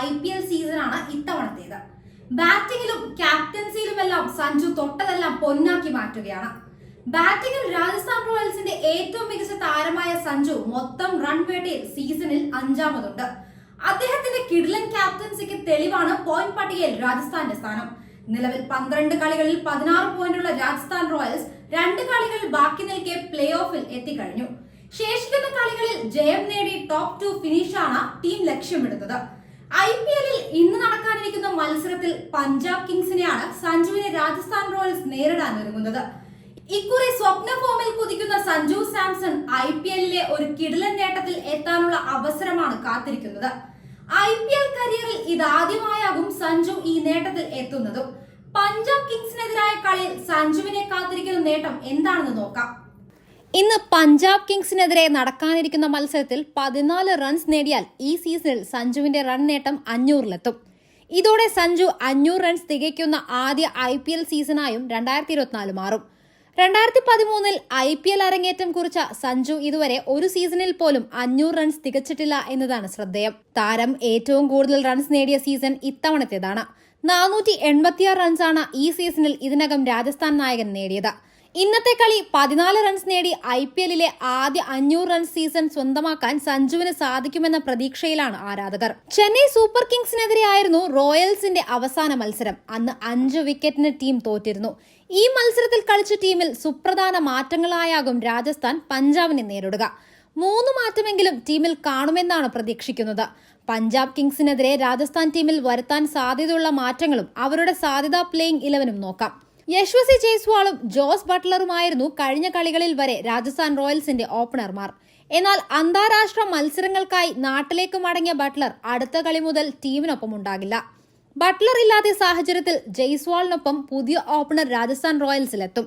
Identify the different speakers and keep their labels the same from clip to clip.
Speaker 1: IPL സീസണാണ് ഇത്തവണത്തേത്. ബാറ്റിംഗിലും ക്യാപ്റ്റൻസിയിലുമെല്ലാം സഞ്ജു തൊട്ടതെല്ലാം പൊന്നാക്കി മാറ്റുകയാണ്. ബാറ്റിംഗിൽ രാജസ്ഥാൻ റോയൽസിന്റെ ഏറ്റവും മികച്ച താരമായ സഞ്ജു മൊത്തം റൺ വേട്ടയിൽ സീസണിൽ 5ാമതുണ്ട്. അദ്ദേഹത്തിന്റെ കിടിലൻ ക്യാപ്റ്റൻസിക്ക് തെളിവാണ് പോയിന്റ് പട്ടികയിൽ രാജസ്ഥാന്റെ സ്ഥാനം. നിലവിൽ 12 കളികളിൽ 16 പോയിന്റുള്ള രാജസ്ഥാൻ റോയൽസ് 2 കളികൾ ബാക്കി നിൽക്കെ പ്ലേ ഓഫിൽ എത്തിക്കഴിഞ്ഞു. ശേഷിക്കുന്ന കളികളിൽ ജയം നേടി ടോപ്പ് 2 ഫിനിഷാണ് ടീം ലക്ഷ്യമിടുന്നത്. IPL-ൽ ഇന്ന് നടക്കാനിരിക്കുന്ന മത്സരത്തിൽ പഞ്ചാബ് കിങ്സിനെയാണ് സഞ്ജുവിനെ രാജസ്ഥാൻ റോയൽസ് നേരിടാൻ ഒരുങ്ങുന്നത്. ഇക്കുറി സ്വപ്ന ഫോമിൽ കുതിക്കുന്ന സഞ്ജു സാംസൺ IPL-ലെ ഒരു കിടിലൻ നേട്ടത്തിൽ എത്താനുള്ള അവസരമാണ് കാത്തിരിക്കുന്നത്. IPL കരിയറിൽ ഇതാദ്യമായാകും സഞ്ജു ഈ നേട്ടത്തിൽ എത്തുന്നതും. പഞ്ചാബ് കിങ്സിനെതിരായ കളിയിൽ സഞ്ജുവിനെ കാത്തിരിക്കുന്ന നേട്ടം എന്താണെന്ന് നോക്കാം. ഇന്ന് പഞ്ചാബ് കിങ്സിനെതിരെ നടക്കാനിരിക്കുന്ന മത്സരത്തിൽ 14 റൺസ് നേടിയാൽ ഈ സീസണിൽ സഞ്ജുവിന്റെ റൺ നേട്ടം 500-ലെത്തും. ഇതോടെ സഞ്ജു 500 റൺസ് തികയ്ക്കുന്ന ആദ്യ IPL സീസണായും 2024 മാറും. 2013-ൽ IPL അരങ്ങേറ്റം കുറിച്ച സഞ്ജു ഇതുവരെ ഒരു സീസണിൽ പോലും 500 റൺസ് തികച്ചിട്ടില്ല എന്നതാണ് ശ്രദ്ധേയം. താരം ഏറ്റവും കൂടുതൽ റൺസ് നേടിയ സീസൺ ഇത്തവണത്തേതാണ്. 486 റൺസാണ് ഈ സീസണിൽ ഇതിനകം രാജസ്ഥാൻ നായകൻ നേടിയത്. ഇന്നത്തെ കളി 14 റൺസ് നേടി IPL-ലെ ആദ്യ 500 റൺസ് സീസൺ സ്വന്തമാക്കാൻ സഞ്ജുവിന് സാധിക്കുമെന്ന പ്രതീക്ഷയിലാണ് ആരാധകർ. ചെന്നൈ സൂപ്പർ കിങ്സിനെതിരെയായിരുന്നു റോയൽസിന്റെ അവസാന മത്സരം. അന്ന് 5 വിക്കറ്റിന് ടീം തോറ്റിരുന്നു. ഈ മത്സരത്തിൽ കളിച്ച ടീമിൽ സുപ്രധാന മാറ്റങ്ങളായാകും രാജസ്ഥാൻ പഞ്ചാബിനെ നേരിടുക. 3 മാറ്റമെങ്കിലും ടീമിൽ കാണുമെന്നാണ് പ്രതീക്ഷിക്കുന്നത്. പഞ്ചാബ് കിങ്സിനെതിരെ രാജസ്ഥാൻ ടീമിൽ വരുത്താൻ സാധ്യതയുള്ള മാറ്റങ്ങളും അവരുടെ സാധ്യതാ പ്ലേയിങ് 11-ഉം നോക്കാം. യശ്വസി ജയ്സ്വാളും ജോസ് ബട്ട്ലറുമായിരുന്നു കഴിഞ്ഞ കളികളിൽ വരെ രാജസ്ഥാൻ റോയൽസിന്റെ ഓപ്പണർമാർ. എന്നാൽ അന്താരാഷ്ട്ര മത്സരങ്ങൾക്കായി നാട്ടിലേക്ക് മടങ്ങിയ ബട്ട്ലർ അടുത്ത കളി മുതൽ ടീമിനൊപ്പം ഉണ്ടാകില്ല. ബട്ട്ലർ ഇല്ലാത്ത സാഹചര്യത്തിൽ ജയ്സ്വാളിനൊപ്പം പുതിയ ഓപ്പണർ രാജസ്ഥാൻ റോയൽസിലെത്തും.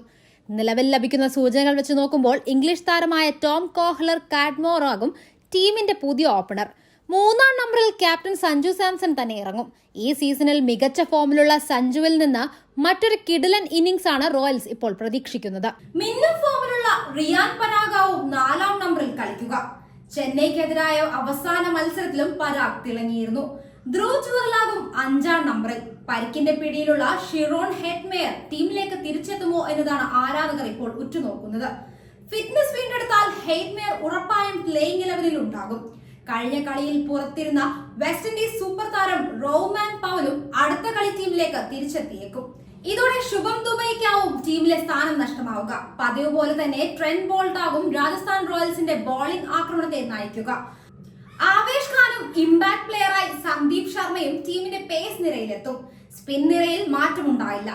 Speaker 1: നിലവിൽ ലഭിക്കുന്ന സൂചനകൾ വെച്ച് നോക്കുമ്പോൾ ഇംഗ്ലീഷ് താരമായ ടോം കോഹ്ലർ കാഡ്മോർ ആകും ടീമിന്റെ പുതിയ ഓപ്പണർ. 3-ാം നമ്പറിൽ ക്യാപ്റ്റൻ സഞ്ജു സാംസൺ തന്നെ ഇറങ്ങും. ഈ സീസണിൽ മികച്ച ഫോമിലുള്ള സഞ്ജുവിൽ നിന്ന് മറ്റൊരു കിടിലൻ ഇന്നിംഗ്സ് ആണ് റോയൽസ് ഇപ്പോൾ പ്രതീക്ഷിക്കുന്നത്. മിന്നും ഫോമിലുള്ള റിയാൻ പരാഗാവും 4-ാം നമ്പറിൽ കളിക്കുക. ചെന്നൈക്കെതിരായ അവസാന മത്സരത്തിലും പരാഗ് തിളങ്ങിയിരുന്നു. ധ്രുവ് ജുറലാകും 5-ാം നമ്പറിൽ. പരിക്കിന്റെ പിടിയിലുള്ള ഷിറോൺ ഹെറ്റ്മെയർ ടീമിലേക്ക് തിരിച്ചെത്തുമോ എന്നതാണ് ആരാധകർ ഇപ്പോൾ ഉറ്റുനോക്കുന്നത്. ഫിറ്റ്നസ് വീണ്ടെടുത്താൽ ഹെറ്റ്മെയർ ഉറപ്പായും പ്ലേയിങ് 11-ൽ ഉണ്ടാകും. കഴിഞ്ഞ കളിയിൽ പുറത്തിരുന്ന വെസ്റ്റ് ഇൻഡീസ് സൂപ്പർ താരം റോമാൻ പൗലും അടുത്ത കളി ടീമിലേക്ക് തിരിച്ചെത്തിയേക്കും. ഇതോടെ ശുഭം ദുബൈക്കാവും ടീമിലെ സ്ഥാനം നഷ്ടമാവുക. പതിവ് പോലെ തന്നെ ട്രെന്റ് ബോൾട്ടാകും രാജസ്ഥാൻ റോയൽസിന്റെ ബോളിംഗ് ആക്രമണത്തെ നയിക്കുക. ആവേശ് ഖാനും ഇമ്പാക്ട് പ്ലെയറായി സന്ദീപ് ശർമ്മയും ടീമിന്റെ പേസ് നിരയിലെത്തും. സ്പിൻ നിരയിൽ മാറ്റമുണ്ടായില്ല.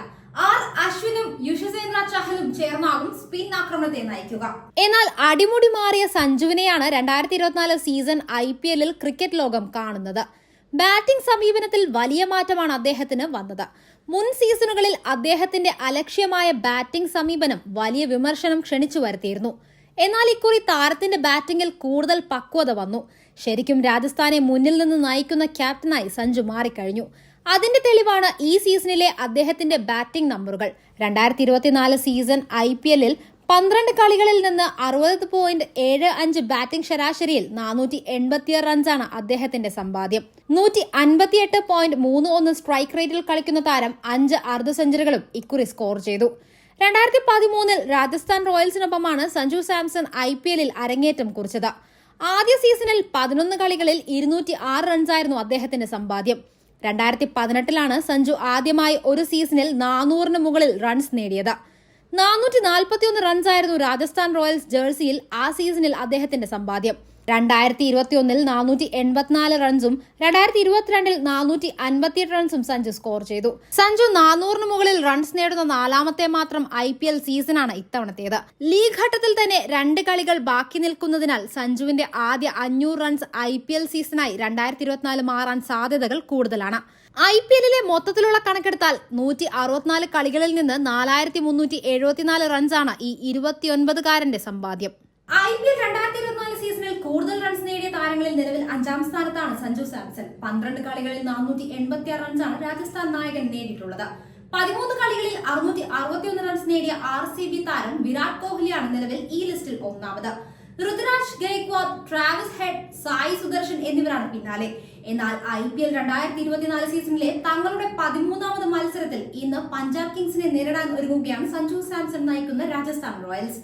Speaker 1: അശ്വിനും യുഷവേന്ദ്ര ചഹലും ചേർന്നാകും സ്പിൻ ആക്രമണത്തെ നയിക്കുക. എന്നാൽ അടിമുടി മാറിയ സഞ്ജുവിനെയാണ് 2024 സീസൺ IPL-ൽ ക്രിക്കറ്റ് ലോകം കാണുന്നത്. ബാറ്റിംഗ് സമീപനത്തിൽ വലിയ മാറ്റമാണ് അദ്ദേഹത്തിന് വന്നത്. മുൻ സീസണുകളിൽ അദ്ദേഹത്തിന്റെ അലക്ഷ്യമായ ബാറ്റിംഗ് സമീപനം വലിയ വിമർശനം ക്ഷണിച്ചു വരുത്തിയിരുന്നു. എന്നാൽ ഇക്കുറി താരത്തിന്റെ ബാറ്റിംഗിൽ കൂടുതൽ പക്വത വന്നു. ശരിക്കും രാജസ്ഥാനെ മുന്നിൽ നിന്ന് നയിക്കുന്ന ക്യാപ്റ്റനായി സഞ്ജു മാറിക്കഴിഞ്ഞു. അതിന്റെ തെളിവാണ് ഈ സീസണിലെ അദ്ദേഹത്തിന്റെ ബാറ്റിംഗ് നമ്പറുകൾ. സീസൺ IPL-ൽ 12 കളികളിൽ നിന്ന് 60.75 ബാറ്റിംഗ് ശരാശരിയിൽ 486 റൺസാണ് അദ്ദേഹത്തിന്റെ സമ്പാദ്യം. 158.31 സ്ട്രൈക്ക് റേറ്റിൽ കളിക്കുന്ന താരം 5 അർദ്ധ സെഞ്ചുറികളും ഇക്കുറി സ്കോർ ചെയ്തു. 2013-ൽ രാജസ്ഥാൻ റോയൽസിനൊപ്പമാണ് സഞ്ജു സാംസൺ IPL-ൽ അരങ്ങേറ്റം കുറിച്ചത്. ആദ്യ സീസണിൽ 11 കളികളിൽ 206 റൺസായിരുന്നു അദ്ദേഹത്തിന്റെ സമ്പാദ്യം. 2018-ലാണ് സഞ്ജു ആദ്യമായി ഒരു സീസണിൽ 400-ന് മുകളിൽ റൺസ് നേടിയത്. 441 റൺസായിരുന്നു രാജസ്ഥാൻ റോയൽസ് ജേഴ്സിയിൽ ആ സീസണിൽ അദ്ദേഹത്തിന്റെ സമ്പാദ്യം. 2021-ൽ 484 റൺസും 2022-ൽ 458 റൺസും സഞ്ജു സ്കോർ ചെയ്തു. സഞ്ജു 400-ന് മുകളിൽ റൺസ് നേടുന്ന 4ാമത്തെ മാത്രം IPL സീസണാണ് ഇത്തവണത്തേത്. ലീഗ് ഘട്ടത്തിൽ തന്നെ 2 കളികൾ ബാക്കി നിൽക്കുന്നതിനാൽ സഞ്ജുവിന്റെ ആദ്യ 500 റൺസ് IPL സീസണായി 2024 മാറാൻ സാധ്യതകൾ കൂടുതലാണ്. IPL-ലെ മൊത്തത്തിലുള്ള കണക്കെടുത്താൽ 164 കളികളിൽ നിന്ന് 4374 റൺസാണ് ഈ 29-കാരന്റെ സമ്പാദ്യം. IPL 2024 സീസണിൽ കൂടുതൽ റൺസ് നേടിയ താരങ്ങളിൽ നിലവിൽ 5-ാം സ്ഥാനത്താണ് സഞ്ജു സാംസൺ. 12 കളികളിൽ 486 റൺസാണ് രാജസ്ഥാൻ നായകൻ നേടിയിട്ടുള്ളത്. 13 കളികളിൽ 661 റൺസ് നേടിയ RCB താരം വിരാട് കോഹ്ലിയാണ് നിലവിൽ ഈ ലിസ്റ്റിൽ ഒന്നാമത്. ഋതുരാജ് ഗെയ്ക്വാദ്, ട്രാവിസ് ഹെഡ്, സായി സുദർശൻ എന്നിവരാണ് പിന്നാലെ. എന്നാൽ IPL 2024 സീസണിലെ തങ്ങളുടെ 13ാമത് മത്സരത്തിൽ ഇന്ന് പഞ്ചാബ് കിങ്സിനെ നേരിടാൻ ഒരുങ്ങുകയാണ് സഞ്ജു സാംസൺ നയിക്കുന്ന രാജസ്ഥാൻ റോയൽസ്.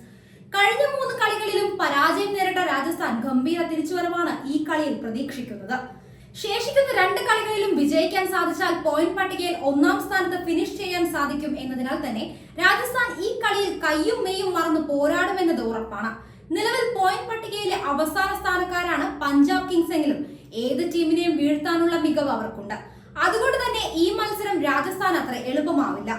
Speaker 1: കഴിഞ്ഞ 3 കളികളിലും പരാജയം നേരിട്ട രാജസ്ഥാൻ ഗംഭീര തിരിച്ചുവരവാണ് ഈ കളിയിൽ പ്രതീക്ഷിക്കുന്നത്. ശേഷിക്കുന്ന 2 കളികളിലും വിജയിക്കാൻ സാധിച്ചാൽ പോയിന്റ് പട്ടികയിൽ 1ാം സ്ഥാനത്ത് ഫിനിഷ് ചെയ്യാൻ സാധിക്കും എന്നതിനാൽ തന്നെ രാജസ്ഥാൻ ഈ കളിയിൽ കയ്യും മെയ്യും മറന്ന് പോരാടുമെന്നത് ഉറപ്പാണ്. നിലവിൽ പോയിന്റ് പട്ടികയിലെ അവസാന സ്ഥാനക്കാരാണ് പഞ്ചാബ് കിങ്സ് എങ്കിലും ഏത് ടീമിനെയും വീഴ്ത്താനുള്ള മികവ് അവർക്കുണ്ട്. അതുകൊണ്ട് തന്നെ ഈ മത്സരം രാജസ്ഥാൻ അത്ര എളുപ്പമാവില്ല.